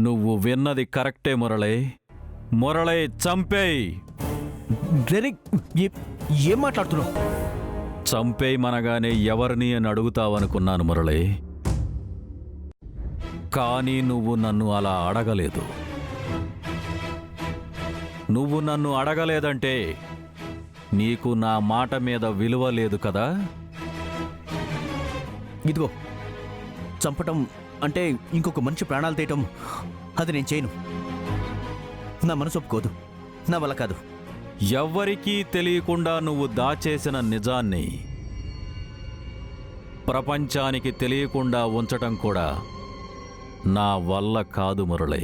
నువ్వు విన్నది కరెక్టే మురళి. మురళి చంపేయ్. ఏం మాట్లాడుతున్నావు? చంపేయమనగానే ఎవరిని అని అడుగుతావనుకున్నాను మురళి. కానీ నువ్వు నన్ను అలా అడగలేదు. నువ్వు నన్ను అడగలేదంటే నీకు నా మాట మీద విలువ లేదు కదా. ఇదిగో, చంపటం అంటే ఇంకొక మనిషి ప్రాణాలు తీయటం అది నేను చేయను. నా మనసు ఒప్పుకోదు, నా వల్ల కాదు. ఎవ్వరికీ తెలియకుండా నువ్వు దాచేసిన నిజాన్ని ప్రపంచానికి తెలియకుండా ఉంచటం కూడా నా వల్ల కాదు మురళి.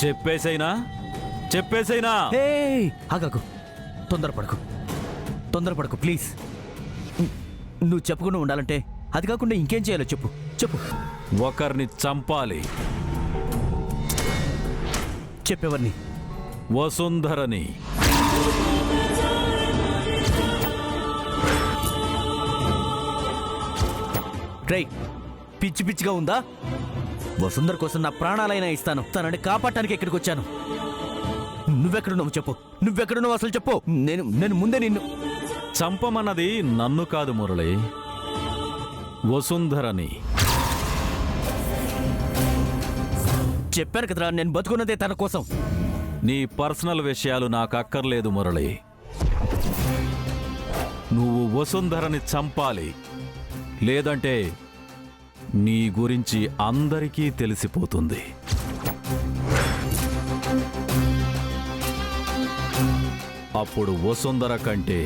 చెప్పేసైనా ఆగాకు, తొందరపడకు ప్లీజ్. నువ్వు చెప్పకుండా ఉండాలంటే అది కాకుండా ఇంకేం చేయాలో చెప్పు. ఒకరిని చంపాలి. చెప్పేవారిని? వసుంధరని. ట్రై పిచ్చి పిచ్చిగా ఉందా? వసుంధర కోసం నా ప్రాణాలైనా ఇస్తాను. తనని కాపాడటానికి ఎక్కడికి వచ్చాను. నువ్వెక్కడున్నావు చెప్పు. నువ్వెక్కడున్నావు అసలు చెప్పు. నేను ముందే నిన్ను చంపమన్నది నన్ను కాదు మురళి, వసుంధరని. చెప్పాను కదరా, నేను బతుకున్నదే తన కోసం. నీ పర్సనల్ విషయాలు నాకు అక్కర్లేదు మురళి. నువ్వు వసుంధరని చంపాలి, లేదంటే నీ గురించి అందరికీ తెలిసిపోతుంది. అప్పుడు వసుంధర కంటే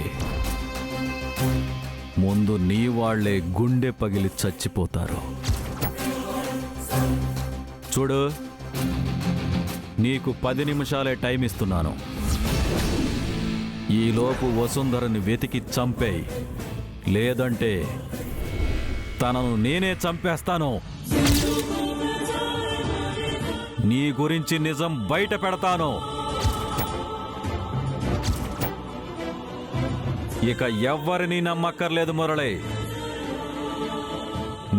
ముందు నీ వాళ్లే గుండె పగిలి చచ్చిపోతారు. చూడు, నీకు 10 నిమిషాలే టైం ఇస్తున్నాను. ఈలోపు వసుంధరని వెతికి చంపేయి, లేదంటే తనను నేనే చంపేస్తాను. నీ గురించి నిజం బయట పెడతాను. ఇక ఎవ్వరినీ నమ్మక్కర్లేదు మురళి.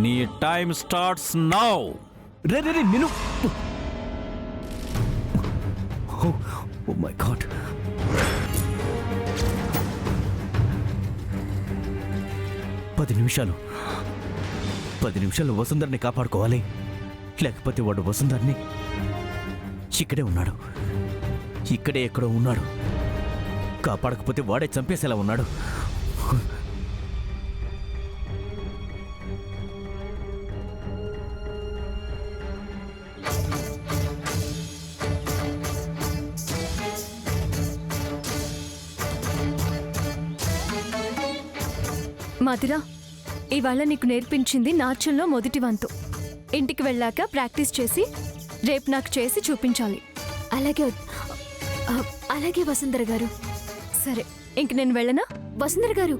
నీ టైం స్టార్ట్స్ నౌ. రే నిన్ను. Oh my God. పది నిమిషాలు వసుంధరని కాపాడుకోవాలి. లేకపోతే వాడు వసుంధరని ఇక్కడే ఎక్కడో ఉన్నాడు. కాపాడకపోతే వాడే చంపేసేలా ఉన్నాడు. మధిరా, ఇవాళ నీకు నేర్పించింది నాట్యంలో మొదటి వంతు. ఇంటికి వెళ్ళాక ప్రాక్టీస్ చేసి రేపు నాకు చేసి చూపించాలి. అలాగే వసుంధర గారు. సరే, ఇంక నేను వెళ్ళనా? వసుంధర గారు,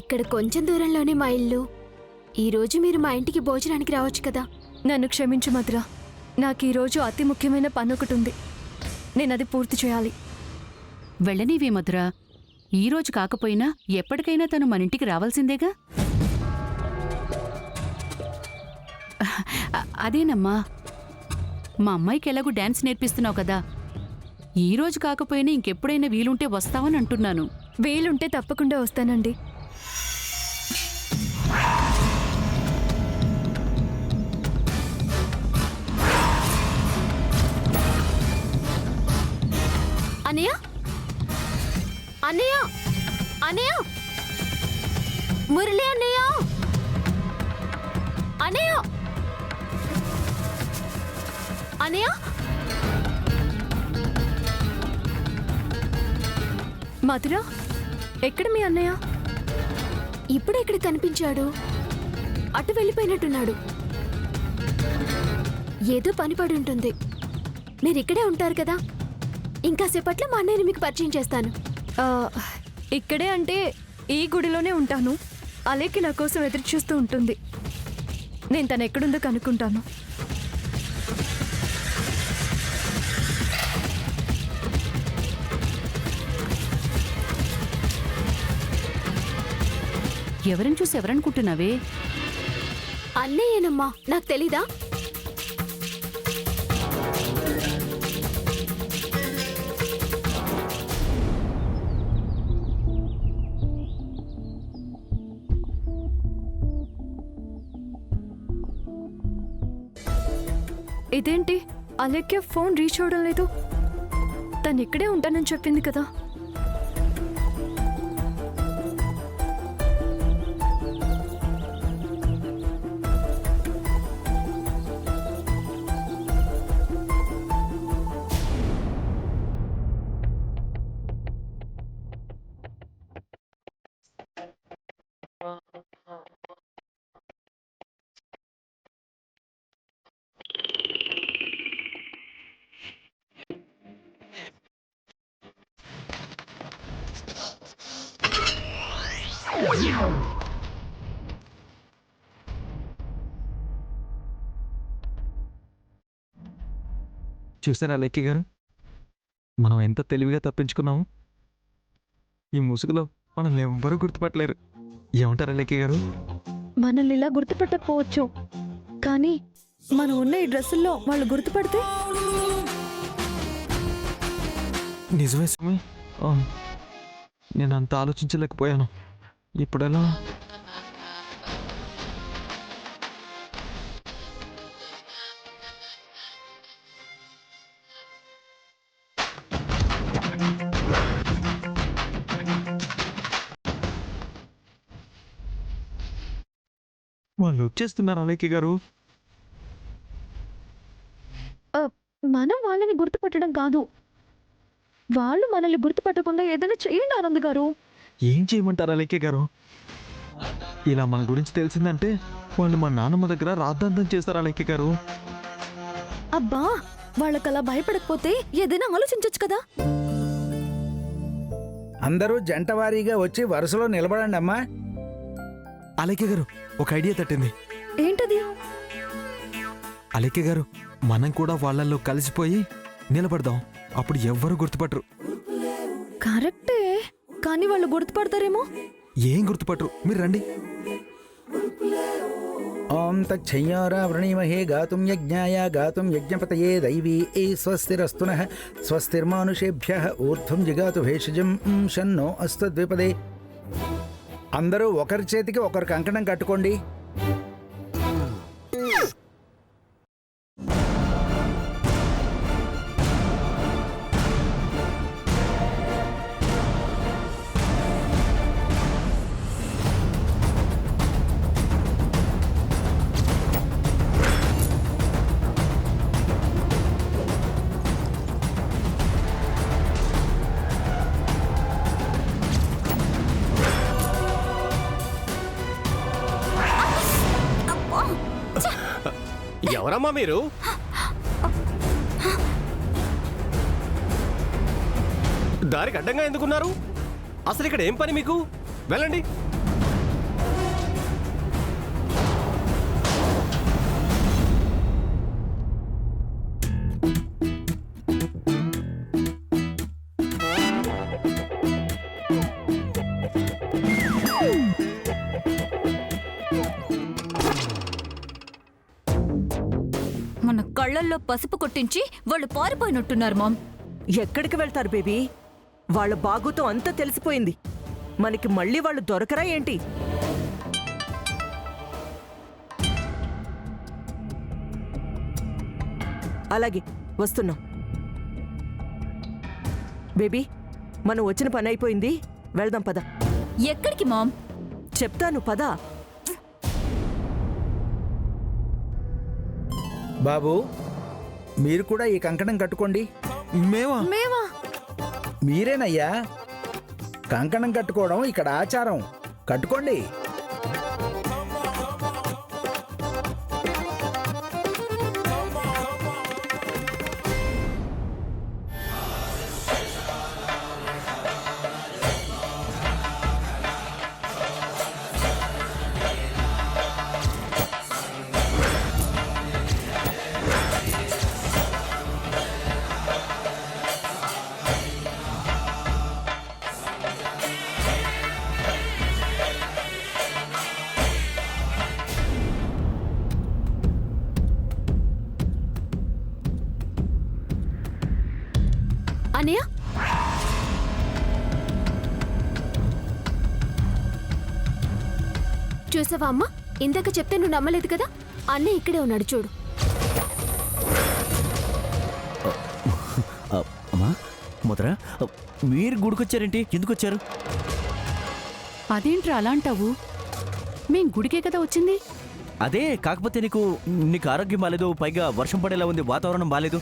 ఇక్కడ కొంచెం దూరంలోనే మా ఇల్లు. ఈరోజు మీరు మా ఇంటికి భోజనానికి రావచ్చు కదా. నన్ను క్షమించు మధిరా, నాకు ఈరోజు అతి ముఖ్యమైన పని ఒకటి ఉంది. నేను అది పూర్తి చేయాలి. వెళ్ళనీవే మధురా, ఈరోజు కాకపోయినా ఎప్పటికైనా తను మనింటికి రావాల్సిందేగా. అదేనమ్మా, మా అమ్మాయికి ఎలాగూ డాన్స్ నేర్పిస్తున్నావు కదా, ఈరోజు కాకపోయినా ఇంకెప్పుడైనా వీలుంటే వస్తావని అంటున్నాను. వీలుంటే తప్పకుండా వస్తానండి. అన్నయ్య, అన్నయ్య, అన్నయ్య, మురళి అన్నయ్య, అన్నయ్య, అన్నయ్య. మధురా, ఎక్కడ మీ అన్నయ్య? ఇప్పుడు ఎక్కడ కనిపించాడు? అటు వెళ్ళిపోయినట్టున్నాడు. ఏదో పని పడి ఉంటుంది. మీరు ఇక్కడే ఉంటారు కదా, ఇంకాసేపట్లో మా అన్నయ్యని మీకు పరిచయం చేస్తాను. ఇక్కడే అంటే ఈ గుడిలోనే ఉంటాను. అలేకి నా కోసం ఎదురు చూస్తూ ఉంటుంది. నేను తను ఎక్కడుందో కనుక్కుంటాను. ఎవరిని చూసి ఎవరనుకుంటున్నావే? అన్నయ్యేనమ్మా, నాకు తెలీదా? ఇదేంటి అలెక్య ఫోన్ రీచ్ అవడం లేదు? తను ఇక్కడే ఉంటానని చెప్పింది కదా. చూసారా లెక్కి గారు, మనం ఎంత తెలివిగా తప్పించుకున్నాము. ఈ ముసుగులో మనల్ని ఎవ్వరూ గుర్తుపట్టలేరు. ఏమంటారా లెక్కి గారు? మనల్ని ఇలా గుర్తుపట్టకపోవచ్చు, కానీ మనం ఉన్న ఈ డ్రెస్సుల్లో వాళ్ళు గుర్తుపడితే? నిజమే స్వామి, నేను అంత ఆలోచించలేకపోయాను. ఇప్పుడెలా? వాళ్ళు వచ్చేస్తున్నారు అలేఖ్య గారు. మనం వాళ్ళని గుర్తుపట్టడం కాదు, వాళ్ళు మనల్ని గుర్తుపట్టకుండా ఏదైనా చేయండి ఆనంద్ గారు. ఏం చేయమంటారు అలేఖ్య గారు? ఇలా మన గురించి తెలిసిందంటే వాళ్ళు మా నాన్నమ్మ దగ్గర రాద్ధాంతం చేస్తారు అలేఖ్య గారు. అబ్బా, వాళ్ళకలా భయపడకపోతే ఏదైనా ఆలోచించొచ్చు కదా. అందరూ జంటవారీగా వచ్చి వరుసలో నిలబడండి అమ్మా. అలేఖ్య గారు, ఒక ఐడియా తట్టింది. ఏంటది? అలేఖ్య గారు, మనం కూడా వాళ్ళల్లో కలిసిపోయి నిలబడదాం. అప్పుడు ఎవ్వరూ గుర్తుపట్టరు. కరెక్టే, కానీ వాళ్ళు గుర్తుపడతారేమో. ఏం గుర్తుపట్టరు, మీరు రండి. ఓం తచ్చయ్యారా వృణీమహే గాతుం యజ్ఞాయ గాతుం యజ్ఞపతయే దైవీ స్వస్తిరస్తునః స్వస్తిర్మానుషేభ్యః ఊర్ధ్వం జిగాతు భేషజం షన్నో అస్తద్విపదే. అందరూ ఒకరి చేతికి ఒకరు కంకణం కట్టుకోండి. ఎవరమ్మా మీరు? దారికి అడ్డంగా ఎందుకున్నారు? అసలు ఇక్కడ ఏం పని మీకు? వెళ్ళండి. మన కళ్ళల్లో పసుపు కొట్టించి వాళ్ళు పారిపోయినట్టున్నారు మామ్. ఎక్కడికి వెళ్తారు బేబీ? వాళ్ళ బాగుతో అంతా తెలిసిపోయింది. మనకి మళ్ళీ వాళ్ళు దొరకరా ఏంటి? అలాగే వస్తున్నాం. బేబీ, మనం వచ్చిన పని అయిపోయింది, వెళ్దాం పద. ఎక్కడికి మామ్? చెప్తాను పద. బాబు, మీరు కూడా ఈ కంకణం కట్టుకోండి. మేమా? మీరేనయ్యా, కంకణం కట్టుకోవడం ఇక్కడ ఆచారం. కట్టుకోండి. అన్నయ్య చూసావా అమ్మా, ఇందాక చెప్తే నువ్వు నమ్మలేదు కదా. అన్నయ్య ఇక్కడే ఉన్నాడు చూడు. అమ్మా మధుర, మీరు గుడికొచ్చారేంటి? ఎందుకు వచ్చారు? అదేంట్రా అలా అంటావు? మేం గుడికే కదా వచ్చింది. అదే, కాకపోతే నీకు ఆరోగ్యం బాలేదు, పైగా వర్షం పడేలా ఉంది, వాతావరణం బాలేదు,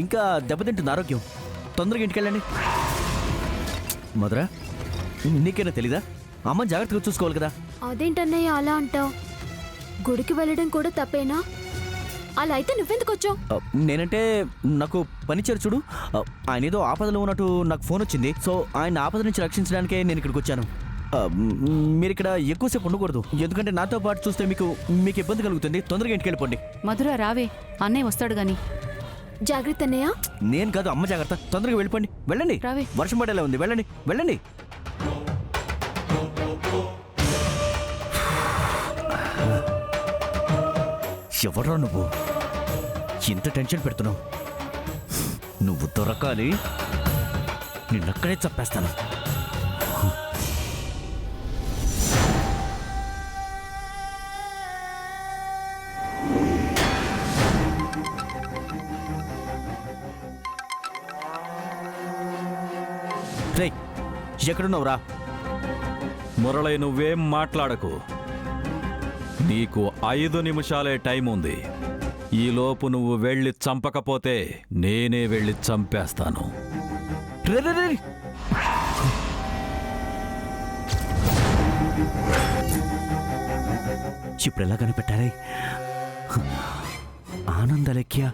ఇంకా దెబ్బతింటుంది ఆరోగ్యం. తొందరగా ఇంటికెళ్ళండి. మధుర, నీకైనా తెలీదా? అమ్మ జాగ్రత్తగా చూసుకోవాలి కదా. అదేంటన్నయ్య అలా అంటావు? గుడికి వెళ్ళడం కూడా తప్పేనా? అలా అయితే నువ్వెందుకు వచ్చావు? నేనంటే నాకు పనిచ్చారు చూడు, ఆయన ఏదో ఆపదలో ఉన్నట్టు నాకు ఫోన్ వచ్చింది. సో ఆయన ఆపద నుంచి రక్షించడానికే నేను ఇక్కడికి వచ్చాను. మీరు ఇక్కడ ఎక్కువసేపు ఉండకూడదు, ఎందుకంటే నాతో పాటు చూస్తే మీకు ఇబ్బంది కలుగుతుంది. తొందరగా ఇంటికి వెళ్ళిపోండి. మధుర రావే, అన్నయ్య వస్తాడు గాని. జాగ్రత్త అన్నయ్య. నేను కాదు, అమ్మ జాగ్రత్త. తొందరగా వెళ్ళిపోండి, వెళ్ళండి. రావే. వర్షం పడేలా ఉంది, వెళ్ళండి వెళ్ళండి. ఎవరా నువ్వు? ఇంత టెన్షన్ పెడుతున్నావు? నువ్వు దొరకాలి, నిన్నక్కడే చంపేస్తాను. రేయ్, ఎక్కడున్నావురా? మురళి, నువ్వేం మాట్లాడకు. నీకు 5 నిమిషాలే టైం ఉంది. ఈలోపు నువ్వు వెళ్ళి చంపకపోతే నేనే వెళ్ళి చంపేస్తాను. ఇప్పుడు ఎలా కనిపెట్టారే? ఆనందలేఖ్య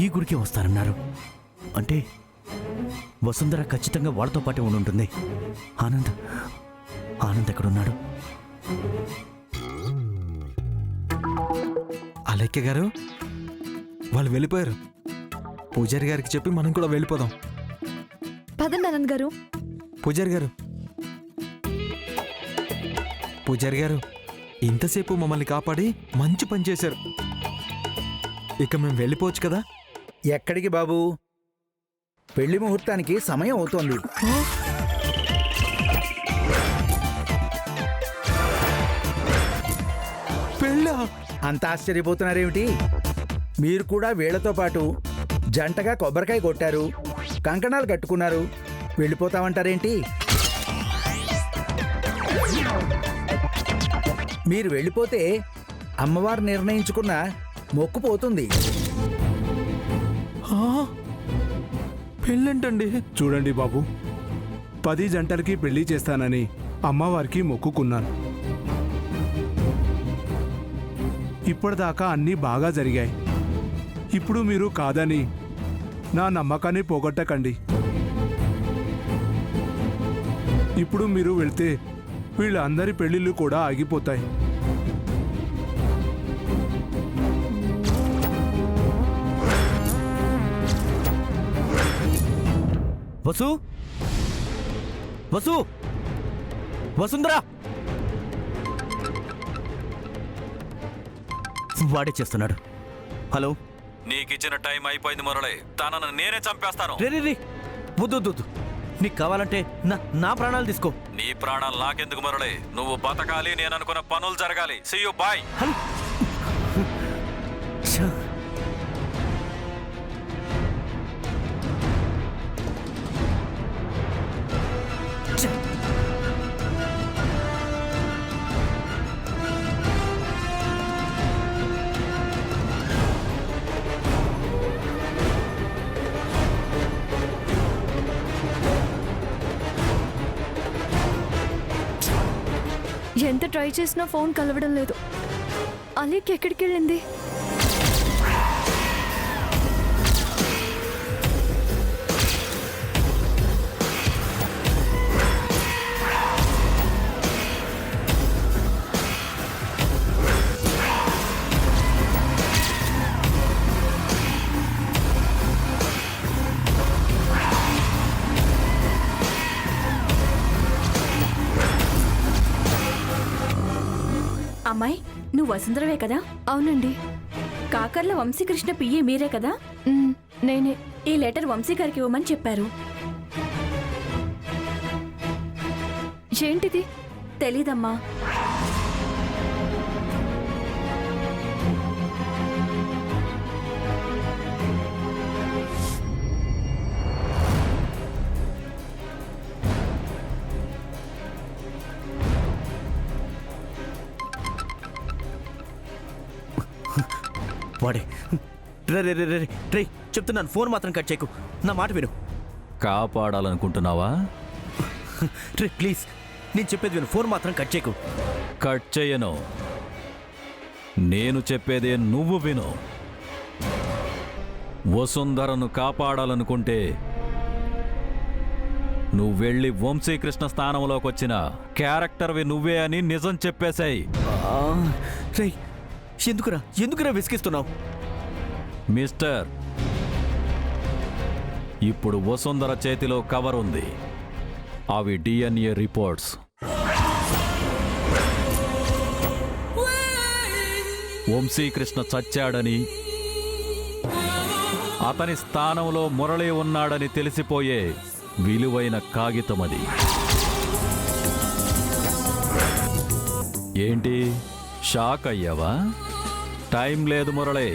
ఈ గుడికి వస్తారన్నారు అంటే వసుంధర ఖచ్చితంగా వాళ్ళతో పాటే ఉండుంటుంది. ఆనంద్ ఎక్కడున్నాడు? అలైక్య గారు, వాళ్ళు వెళ్ళిపోయారు. పూజారి గారికి చెప్పి మనం కూడా వెళ్ళిపోదాం. పదండి ఆనంద్ గారు. పూజారి గారు, పూజారి గారు, ఇంతసేపు మమ్మల్ని కాపాడి మంచి పని చేశారు. ఇక మేము వెళ్ళిపోవచ్చు కదా? ఎక్కడికి బాబు? పెళ్లి ముహూర్తానికి సమయం అవుతోంది. పెళ్ళా? అంత ఆశ్చర్యపోతున్నారేమిటి? మీరు కూడా వీళ్లతో పాటు జంటగా కొబ్బరికాయ కొట్టారు, కంకణాలు కట్టుకున్నారు. వెళ్ళిపోతామంటారేంటి? మీరు వెళ్ళిపోతే అమ్మవారు నిర్ణయించుకున్న మొక్కు పోతుంది. పెళ్ళంటండి? చూడండి బాబు, 10 జంటలకి పెళ్లి చేస్తానని అమ్మవారికి మొక్కుకున్నాను. ఇప్పటిదాకా అన్నీ బాగా జరిగాయి. ఇప్పుడు మీరు కాదని నా నమ్మకాన్ని పోగొట్టకండి. ఇప్పుడు మీరు వెళ్తే వీళ్ళందరి పెళ్లిళ్ళు కూడా ఆగిపోతాయి. వసుంధర, వాడే చేస్తున్నాడు. హలో, నీకిచ్చిన టైం అయిపోయింది మురళి. తనను నేనే చంపేస్తాను. రే, వద్దు. నీకు కావాలంటే నా ప్రాణాలు తీసుకో. నీ ప్రాణాలు నాకెందుకు మురళి? నువ్వు బతకాలి, నేను అనుకున్న పనులు జరగాలి. See you, bye. ఎంత ట్రై చేసినా ఫోన్ కలవడం లేదు. అలీకి ఎక్కడికి వెళ్ళింది? అమ్మాయి, నువ్వు వసుంధరవే కదా? అవునండి. కాకర్ల వంశీకృష్ణ పియ్యి మీరే కదా? నేనే. ఈ లెటర్ వంశీ గారికి ఇవ్వమని చెప్పారు. ఏంటిది? తెలీదమ్మా. వాడే రే రే రే రే రే చెప్తున్నాను, ఫోన్ మాత్రం కట్ చేయకు, నా మాట విను. కాపాడాలనుకుంటున్నావా? రే ప్లీజ్, నేను చెప్పేది విను, ఫోన్ మాత్రం కట్ చేయకు. కట్ చేయను. నేను చెప్పేదే నువ్వు విను. వసుంధరను కాపాడాలనుకుంటే నువ్వు వెళ్ళి వంశీకృష్ణ స్థానంలోకి వచ్చిన క్యారెక్టర్వి నువ్వే అని నిజం చెప్పేశాయి. రే ఎందుకురా విసిగిస్తున్నావు? మిస్టర్, ఇప్పుడు వసుంధర చేతిలో కవర్ ఉంది. అవి DNA రిపోర్ట్స్. వంశీకృష్ణ చచ్చాడని, అతని స్థానంలో మురళి ఉన్నాడని తెలిసిపోయే విలువైన కాగితమది. ఏంటి, షాక్ అయ్యావా? టైం లేదు మురళి.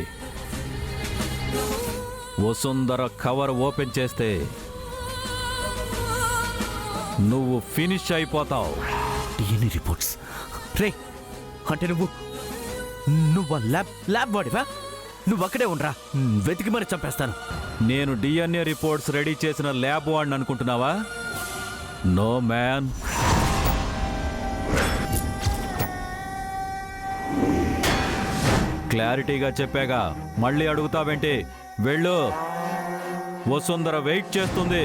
వసుంధర కవర్ ఓపెన్ చేస్తే నువ్వు ఫినిష్ అయిపోతావు. DNA reports. రే అంటే నువ్వు ల్యాబ్ వాడివా? నువ్వు అక్కడే ఉండరా, వెతికి మరి చంపేస్తాను. నేను DNA రిపోర్ట్స్ రెడీ చేసిన ల్యాబ్ వాడిని అనుకుంటున్నావా? No man. క్లారిటీగా చెప్పాగా, మళ్ళీ అడుగుతావేంటి? వెళ్ళు, వసుంధర వెయిట్ చేస్తుంది.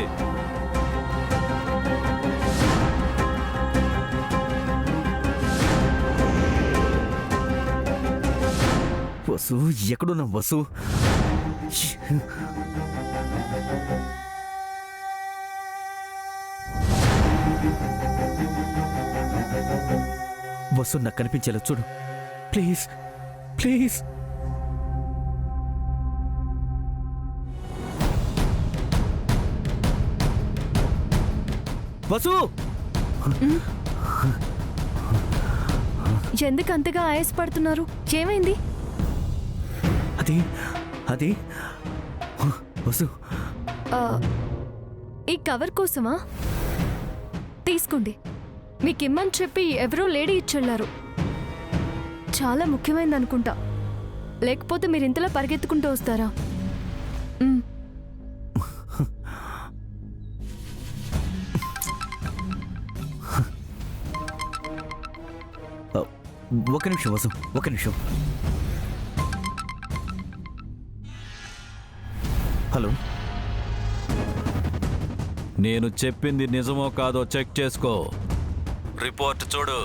వసు, ఎక్కడున్నా వసు? వసు నాకు కనిపించేలా చూడు ప్లీజ్ ప్లీజ్. వసు, ఎందుకు అంతగా ఆయాసపడుతున్నారు? ఏమైంది? అది వసు, ఈ కవర్ కోసమా? తీసుకోండి. మీకిమ్మని చెప్పి ఎవరో లేడీ ఇచ్చెళ్లారు. చాలా ముఖ్యమైనది అనుకుంటా, లేకపోతే మీరు ఇంతలా పరిగెత్తుకుంటూ వస్తారా? ఒక నిమిషం వసు, ఒక నిమిషం. హలో, నేను చెప్పింది నిజమో కాదో చెక్ చేసుకో. రిపోర్ట్ చూడు.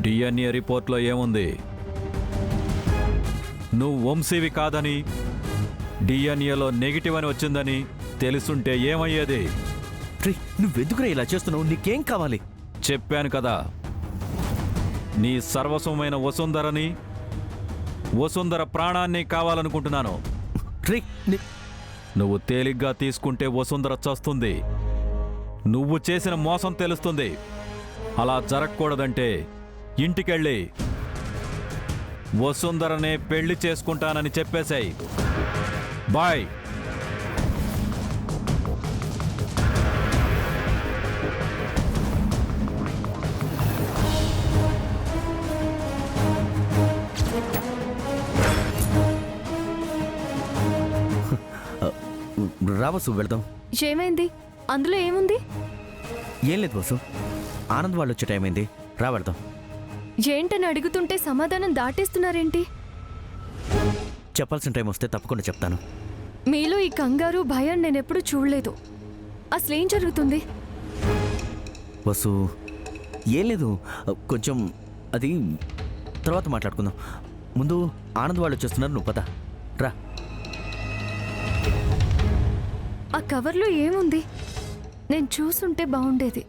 DNA రిపోర్ట్లో ఏముంది? నువ్వు వంశీవి కాదని, DNAలో నెగిటివ్ అని వచ్చిందని తెలుసుంటే ఏమయ్యేది? నువ్వెందుకురా ఇలా చేస్తున్నావు? నీకేం కావాలి? చెప్పాను కదా, నీ సర్వస్వమైన వసుంధరని, వసుంధర ప్రాణాన్ని కావాలనుకుంటున్నాను. నువ్వు తేలిగ్గా తీసుకుంటే వసుంధర చస్తుంది. నువ్వు చేసిన మోసం తెలుస్తుంది. అలా జరగకూడదంటే ఇంటికెళ్ళి వసుంధరనే పెళ్లి చేసుకుంటానని చెప్పేశాయి. బాయ్. రా వసు, వెళ్దాం. ఏమైంది? అందులో ఏముంది? ఏం లేదు వసు, ఆనంద్ వాళ్ళు వచ్చే టైం అయింది, రా వెళ్దాం. ఏంటని అడుగుతుంటే సమాధానం దాటేస్తున్నారేంటి? చెప్పాల్సిన టైం వస్తే తప్పకుండా చెప్తాను. మీలో ఈ కంగారు, భయం నేనెప్పుడు చూడలేదు. అసలేం జరుగుతుంది? వసు, ఏం లేదు, కొంచెం అది తర్వాత మాట్లాడుకుందాం. ముందు ఆనంద్ వాళ్ళు వచ్చేస్తున్నారు, నువ్వు పద రా. ఆ కవర్లో ఏముంది? నేను చూసుంటే బాగుండేది.